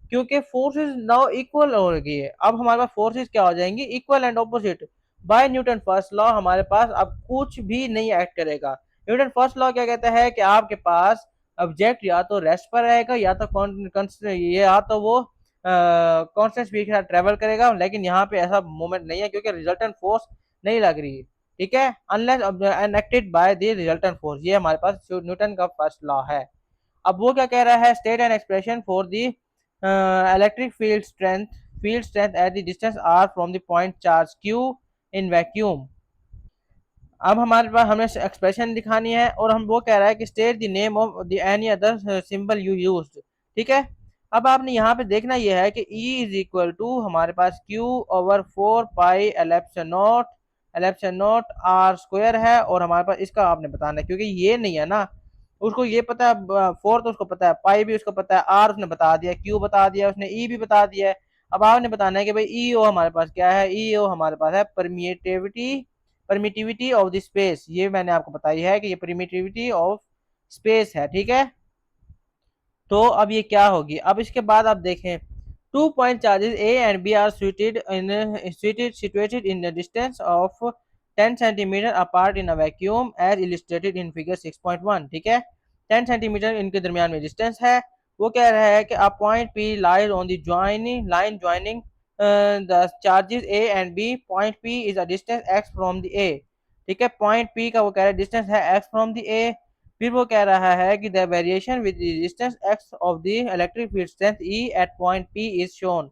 क्योंकि फोर्सेस नाउ इक्वल हो गई है। अब हमारे पास फोर्सेस क्या हो जाएंगी, equal and opposite. By Newton first law हमारे पास अब कुछ भी नहीं एक्ट करेगा। न्यूटन फर्स्ट लॉ क्या कहता है कि आपके पास ऑब्जेक्ट या तो रेस्ट पर रहेगा, या तो वो कांस्टेंट स्पीड के साथ ट्रेवल करेगा, लेकिन यहाँ पे ऐसा मोमेंट नहीं है क्योंकि रिजल्टेंट फोर्स नहीं लग रही। ठीक है, unless enacted by the resultant force, ये हमारे पास न्यूटन का फर्स्ट लॉ है। अब वो क्या कह रहा है, state and expression for the electric field strength at the distance R from the point charge Q in vacuum. अब हमारे पास हमें एक्सप्रेशन दिखानी है, और हम वो कह रहा है कि state the name of the any other symbol you used. ठीक है, अब आपने यहाँ पे देखना यह है कि E इज इक्वल टू हमारे पास Q over 4 pi L epsilon naught ellipse naught R square है, और हमारे पास इसका आपने बताना है, क्योंकि ये नहीं है ना, उसको ये पता है फोर्थ उसको पता है, पाई भी उसको पता है, आर उसने बता दिया, क्यू बता दिया उसने, ई भी बता दिया है। अब आपने बताना है कि भाई ई ओ हमारे पास क्या है, ई ओ हमारे पास है परमिटिविटी ऑफ द स्पेस, ये मैंने आपको बताई है कि ये परमिटिविटी ऑफ स्पेस है, ठीक है। तो अब ये क्या होगी, अब इसके बाद आप देखें, 2 point charges A and B are situated in a distance of 10 centimeter apart in a vacuum as illustrated in figure 6.1, ठीक है। 10 सेंटीमीटर इनके दरमियान में डिस्टेंस है। वो कह रहा है कि a point P lies on the joining line joining the charges A and B. Point P is a distance x from the A, ठीक है। पॉइंट P का वो कह रहा है डिस्टेंस है x from the A। फिर वो कह रहा है कि the variation with resistance x of the electric field strength E at point P is shown.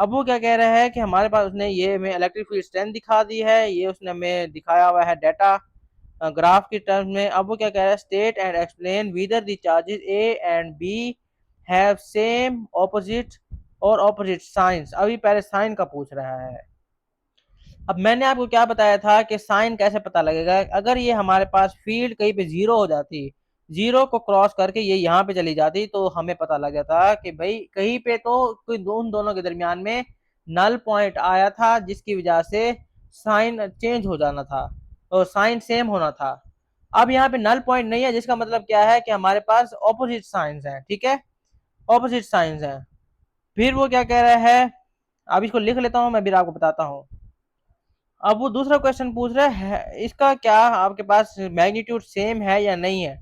अब वो क्या कह रहा है कि हमारे पास उसने ये हमें इलेक्ट्रिक फील्ड स्ट्रेंथ दिखा दी है, ये उसने हमें दिखाया हुआ है डाटा ग्राफ की टर्म्स में। अब वो क्या कह रहा है, state and explain whether the charges A and B have same opposite और ऑपोजिट साइंस। अभी पहले साइन का पूछ रहा है। अब मैंने आपको क्या बताया था कि साइन कैसे पता लगेगा, अगर ये हमारे पास फील्ड कहीं पे जीरो हो जाती, जीरो को क्रॉस करके ये यहाँ पे चली जाती, तो हमें पता लग जाता कि भाई कहीं पे तो कोई उन दोनों के दरमियान में नल पॉइंट आया था, जिसकी वजह से साइन चेंज हो जाना था और साइन सेम होना था। अब यहाँ पे नल पॉइंट नहीं है, जिसका मतलब क्या है कि हमारे पास ऑपोजिट साइंस हैं, ठीक है, ऑपोजिट साइंस हैं। फिर वो क्या कह रहा है, अब इसको लिख लेता हूँ मैं, फिर आपको बताता हूँ। अब वो दूसरा क्वेश्चन पूछ रहा है इसका क्या आपके पास मैग्नीट्यूड सेम है या नहीं है,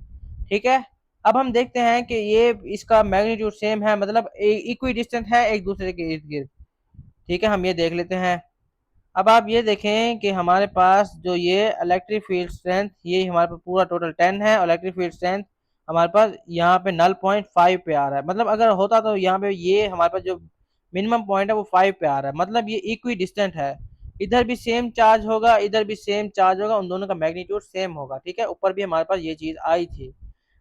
ठीक है। अब हम देखते हैं कि ये इसका मैग्नीट्यूड सेम है, मतलब इक्वी डिस्टेंट है एक दूसरे के इर्द गिर्द, ठीक है। हम ये देख लेते हैं। अब आप ये देखें कि हमारे पास जो ये इलेक्ट्रिक फील्ड स्ट्रेंथ, ये हमारे पास पूरा टोटल 10 है, इलेक्ट्रिक फील्ड स्ट्रेंथ हमारे पास यहाँ पे नल पॉइंट 5 पे आ रहा है, मतलब अगर होता तो यहाँ पे ये हमारे पास जो मिनिमम पॉइंट है वो 5 पे आ रहा है, मतलब ये इक्वी डिस्टेंट है। इधर भी सेम चार्ज होगा, इधर भी सेम चार्ज होगा, उन दोनों का मैग्नीट्यूड सेम होगा, ठीक है। ऊपर भी हमारे पास ये चीज आई थी,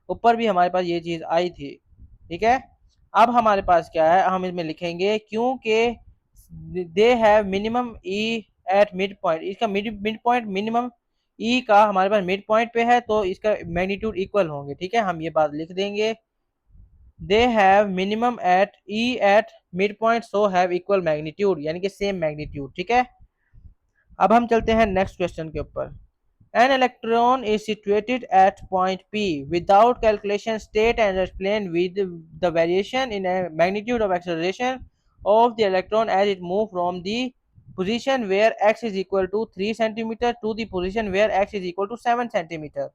ऊपर भी हमारे पास ये चीज आई थी, ठीक है। अब हमारे पास क्या है, हम इसमें लिखेंगे क्योंकि दे have minimum E at mid point, इसका मिड पॉइंट मिनिमम ई का हमारे पास मिड पॉइंट पे है, तो इसका मैग्नीट्यूड इक्वल होंगे, ठीक है। हम ये बात लिख देंगे, they have minimum at E at mid point so have equal magnitude, यानी कि सेम मैग्नीट्यूड, ठीक है। अब हम चलते हैं नेक्स्ट क्वेश्चन के ऊपर। An electron is situated at point P. Without calculation, state and explain with the variation in a magnitude of acceleration of the electron as it moves from the position where x is equal to 3 centimeter to the position where x is equal to 7 centimeter.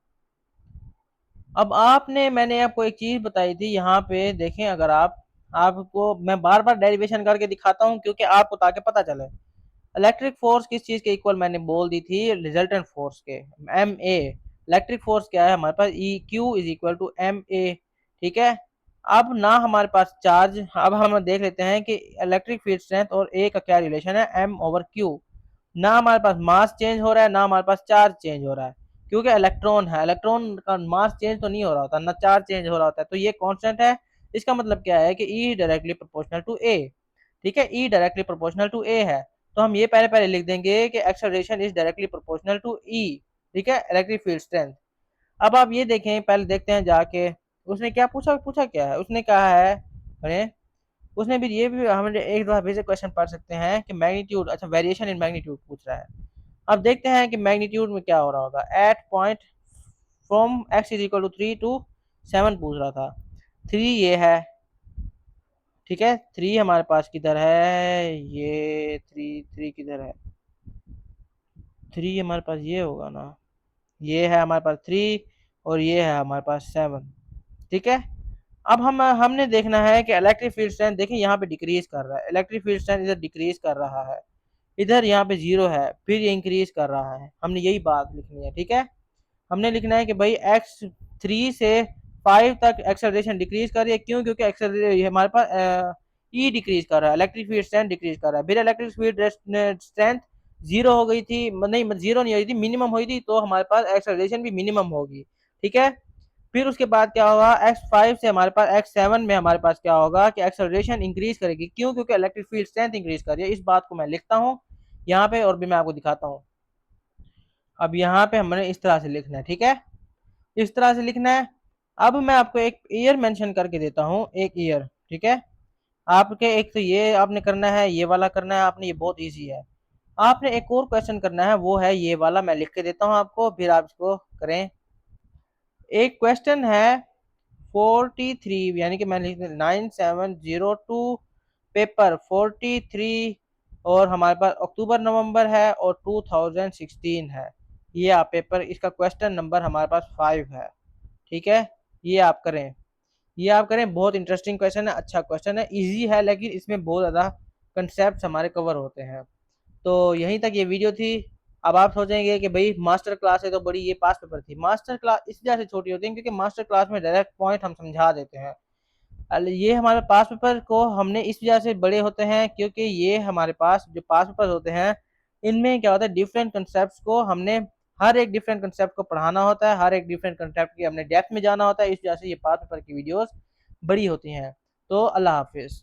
अब आपने मैंने आपको एक चीज बताई थी, यहाँ पे देखें, अगर आपको मैं बार बार डेरिवेशन करके दिखाता हूँ क्योंकि आपको ताकि पता चले। इलेक्ट्रिक फोर्स किस चीज के इक्वल मैंने बोल दी थी, रिजल्टेंट फोर्स के, एम ए। इलेक्ट्रिक फोर्स क्या है हमारे पास, E Q is equal to M A, ठीक है। अब ना हमारे पास चार्ज, अब हम देख लेते हैं कि इलेक्ट्रिक फील्ड स्ट्रेंथ और ए का क्या रिलेशन है, एम ओवर क्यू। ना हमारे पास मास चेंज हो रहा है, ना हमारे पास चार्ज चेंज हो रहा है, क्योंकि इलेक्ट्रॉन है, इलेक्ट्रॉन का मास चेंज तो नहीं हो रहा होता, ना चार्ज चेंज हो रहा होता है, तो ये कांस्टेंट है। इसका मतलब क्या है कि E directly proportional to A, ठीक है, E directly proportional to A है। तो हम ये पहले पहले लिख देंगे कि acceleration is directly proportional to E, ठीक है, इलेक्ट्रिक फील्ड स्ट्रेंथ। अब आप ये देखें, पहले देखते हैं जाके उसने क्या पूछा, पूछा क्या है, उसने कहा है, अरे उसने भी ये भी हम एक दो बेसिक क्वेश्चन पढ़ सकते हैं कि मैग्नीट्यूड, अच्छा वेरिएशन इन मैग्नीट्यूड पूछ रहा है। अब देखते हैं कि मैग्नीट्यूड में क्या हो रहा होगा, at point from X is equal to 3 to 7 पूछ रहा था। 3 ये है, ठीक है, 3 हमारे पास किधर है, ये 3 किधर है, 3 हमारे पास ये होगा ना, ये है हमारे पास 3 और ये है हमारे पास 7, ठीक है। अब हमने देखना है कि इलेक्ट्रिक फील्ड स्ट्रेंथ देखें यहाँ पे डिक्रीज कर रहा है, इलेक्ट्रिक फील्ड स्ट्रेंथ इधर डिक्रीज कर रहा है, इधर यहाँ पे 0 है, फिर ये इंक्रीज कर रहा है, हमने यही बात लिखनी है, ठीक है। हमने लिखना है कि भाई एक्स 3 से 5 तक एक्सेलरेशन डिक्रीज कर रही है, क्यों, क्योंकि एक्सेलरेशन हमारे पास ई डिक्रीज कर रहा है, इलेक्ट्रिक फील्ड स्ट्रेंथ डिक्रीज कर रहा है। फिर इलेक्ट्रिक फील्ड स्ट्रेंथ 0 हो गई थी, नहीं 0 नहीं हुई थी, मिनिमम हुई थी, तो हमारे पास एक्सेलरेशन भी मिनिमम होगी, ठीक है। फिर उसके बाद क्या होगा, x5 से हमारे पास x7 में हमारे पास क्या होगा कि एक्सेलरेशन इंक्रीज करेगी, क्यों, क्योंकि इलेक्ट्रिक फील्ड स्ट्रेंथ इंक्रीज कर रही है। इस बात को मैं लिखता हूँ यहाँ पे और भी मैं आपको दिखाता हूँ। अब यहाँ पे हमने इस तरह से लिखना है, ठीक है, इस तरह से लिखना है। अब मैं आपको एक ईयर मेंशन करके देता हूँ, एक ईयर, ठीक है। आपके एक तो ये आपने करना है, ये वाला करना है आपने, ये बहुत इजी है। आपने एक और क्वेश्चन करना है, वो है ये वाला, मैं लिख के देता हूँ आपको, फिर आप इसको करें। एक क्वेश्चन है 43, यानी कि मैं लिख 9702 पेपर 43, और हमारे पास अक्टूबर नवंबर है और 2016 है। ये आप पेपर, इसका क्वेश्चन नंबर हमारे पास 5 है, ठीक है। ये आप करें, ये आप करें, बहुत इंटरेस्टिंग क्वेश्चन है, अच्छा क्वेश्चन है, इजी है, लेकिन इसमें बहुत ज़्यादा कंसेप्ट हमारे कवर होते हैं। तो यहीं तक ये वीडियो थी। अब आप सोचेंगे कि भाई मास्टर क्लास है तो बड़ी, ये पास पेपर थी। मास्टर क्लास इस वजह से छोटी होती है क्योंकि मास्टर क्लास में डायरेक्ट पॉइंट हम समझा देते हैं। ये हमारे पास पेपर को हमने इस वजह से बड़े होते हैं क्योंकि ये हमारे पास जो पास पेपर होते हैं, इनमें क्या होता है, डिफरेंट कंसेप्ट को हमने, हर एक डिफरेंट कंसेप्ट को पढ़ाना होता है, हर एक डिफरेंट कंसेप्ट की हमने डेप्थ में जाना होता है, इस वजह से ये पास पेपर की वीडियोस बड़ी होती हैं। तो अल्लाह हाफिज़।